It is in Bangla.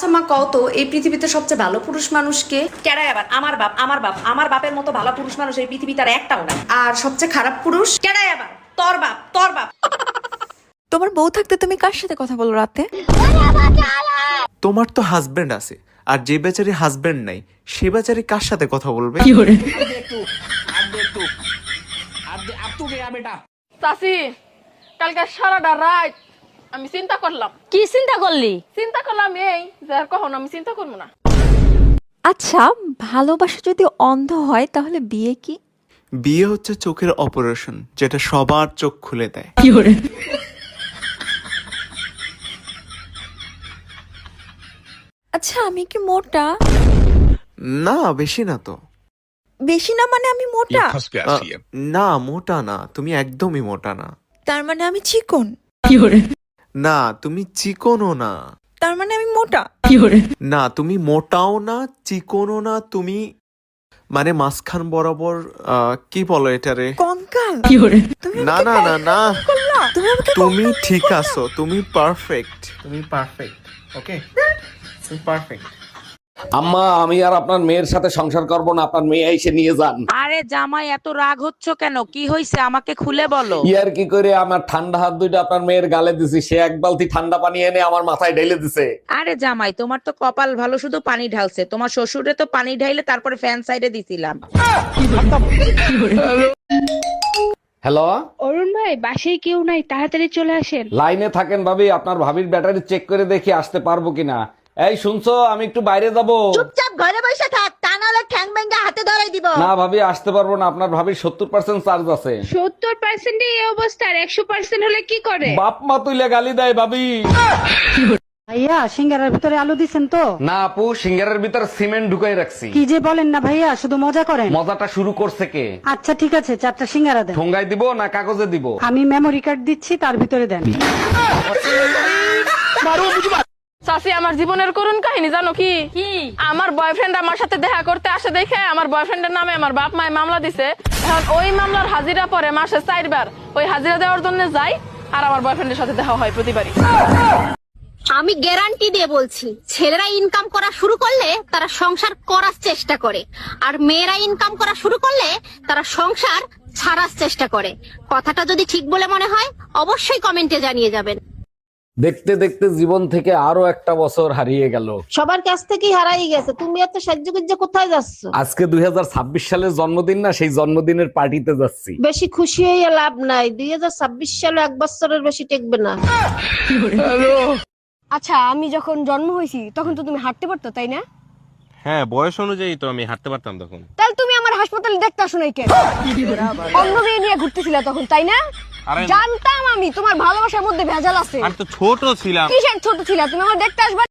আচ্ছা মা, কও তো এই পৃথিবীতে সবচেয়ে ভালো পুরুষ মানুষকে? কেডাই আবার? আমার বাপ। আমার বাপের মতো ভালো পুরুষ মানুষ এই পৃথিবীতে আর একটাও নাই। আর সবচেয়ে খারাপ পুরুষ? কেডাই আবার? তোর বাপ। তোমার বউ থাকতে তুমি কার সাথে কথা বলো রাতে? তোমার তো হাজবেন্ড আছে, আর যে বেচারি হাজবেন্ড নাই সে বেচারি কার সাথে কথা বলবে? চাচি, কালকে সারাটা রাত আমি চিন্তা করলাম। কি চিন্তা করলি? চিন্তা করলাম এই যে আর কখনো আমি চিন্তা করবো না। আচ্ছা, ভালোবাসা যদি অন্ধ হয় তাহলে বিয়ে কি? বিয়ে হচ্ছে চোখের অপারেশন, যেটা সবার চোখ খুলে দেয়। আচ্ছা, আমি কি মোটা? না, বেশি না তো। বেশি না মানে আমি মোটা? না, মোটা না, তুমি একদমই মোটা না। তার মানে আমি চিকন? না, তুমি চিকনও না। তার মানে আমি মোটা? না, তুমি মোটাও না, চিকনও না, তুমি মানে মাঝখান বরাবর। কি বলো এটারে? কঙ্কাল? তুমি না আমাকে না না না, করলা? তুমি আমাকে তুমি কঙ্কাল ঠিক করলা? আছো, তুমি পারফেক্ট, তুমি পারফেক্ট। ওকে, তুমি পারফেক্ট। আম্মা, আমি আর আপনার মেয়ের সাথে সংসার করব না, আপনার মেয়ে এসে নিয়ে যান। আরে জামাই, এত রাগ হচ্ছ কেন? কি হয়েছে আমাকে খুলে বলো। ইয়ার কি করে আমার ঠান্ডা হাত দুইটা আপনার মেয়ের গালে দিছি, সে এক বালতি ঠান্ডা পানি এনে আমার মাথায় ঢেলে দিছে। আরে জামাই, তোমার তো কপাল ভালো, শুধু পানি ঢালছে। তোমার শ্বশুরে তো পানি ঢাইলে তারপরে ফ্যান সাইডে দিছিলাম। হ্যালো, অরুণ ভাই, বাসায় কেউ নাই, তাড়াতাড়ি চলে আসেন। লাইনে থাকেন ভাবি, আপনার ভাবির ব্যাটারি চেক করে দেখি আসতে পারবো কিনা। এই শুনছো, আমি একটু বাইরে যাব। চুপচাপ ঘরে বসে থাক, তা নাহলে ঠ্যাং ভেঙে হাতে ধরাই দিব। না ভাবি, আসতে পারবো না, আপনার ভাবির 70% চার্জ আছে। 70% এই অবস্থা, আর 100% হলে কি করে? বাপ মা তুইলে গালি দেয় ভাবি। ভাইয়া, সিঙ্গারার ভিতরে আলু দিছেন তো? না আপু, সিঙ্গারের ভিতর সিমেন্ট ঢুকাই রাখছি। কি যে বলেন না ভাইয়া, শুধু মজা করেন। মজাটা শুরু করছে কে? আচ্ছা ঠিক আছে, 4টা সিঙ্গারা দেন। ঠোঙ্গায় দিব না কাগজে দিব? আমি মেমোরি কার্ড দিচ্ছি, তার ভিতরে দেন। চাচি, আমার জীবনের করুণ কাহিনী জানো কি? আমার বয়ফ্রেন্ড আমার সাথে দেখা করতে আসে দেখে আমার বয়ফ্রেন্ডের নামে আমার বাপ মায় মামলা দিছে। এখন ওই মামলার হাজিরা পরে মাসে 4 বার ওই হাজিরা দেওয়ার জন্য যাই, আর আমার বয়ফ্রেন্ডের সাথে দেখা হয় প্রতিবারই। আমি গ্যারান্টি দিয়ে বলছি, ছেলেরা ইনকাম করা শুরু করলে তারা সংসার করার চেষ্টা করে, আর মেয়েরা ইনকাম করা শুরু করলে তারা সংসার ছাড়ার চেষ্টা করে। কথাটা যদি ঠিক বলে মনে হয় অবশ্যই কমেন্টে জানিয়ে যাবেন। দেখতে দেখতে জীবন থেকে আরো একটা বছর হারিয়ে গেল। সবার কাছ থেকেই হারাই গেছে, তুমি এত সাহায্য কোথায় যাচ্ছ? আজকে 2026 সালের জন্মদিন না, সেই জন্মদিনের পার্টিতে যাচ্ছি। বেশি খুশি হয়ে লাভ নাই, 2026 সালে 1 বছরের বেশি টেকবে না। আচ্ছা, আমি যখন জন্ম হয়েছি তখন তো তুমি হাঁটতে পারতো, তাই না? হ্যাঁ, বয়স অনুযায়ী তো আমি হাঁটতে পারতাম তখন। তাহলে তুমি আমার হাসপাতালে দেখতে আসো নাই কেন? অন্য মেয়ে নিয়ে ঘুরতেছিলে তখন, তাই না? আরে জানতাম আমি তোমার ভালোবাসার মধ্যে ভেজাল আছে। আমি তো ছোট ছিলাম। কিসের ছোট ছিলা? তুমি আমার দেখতে আসবা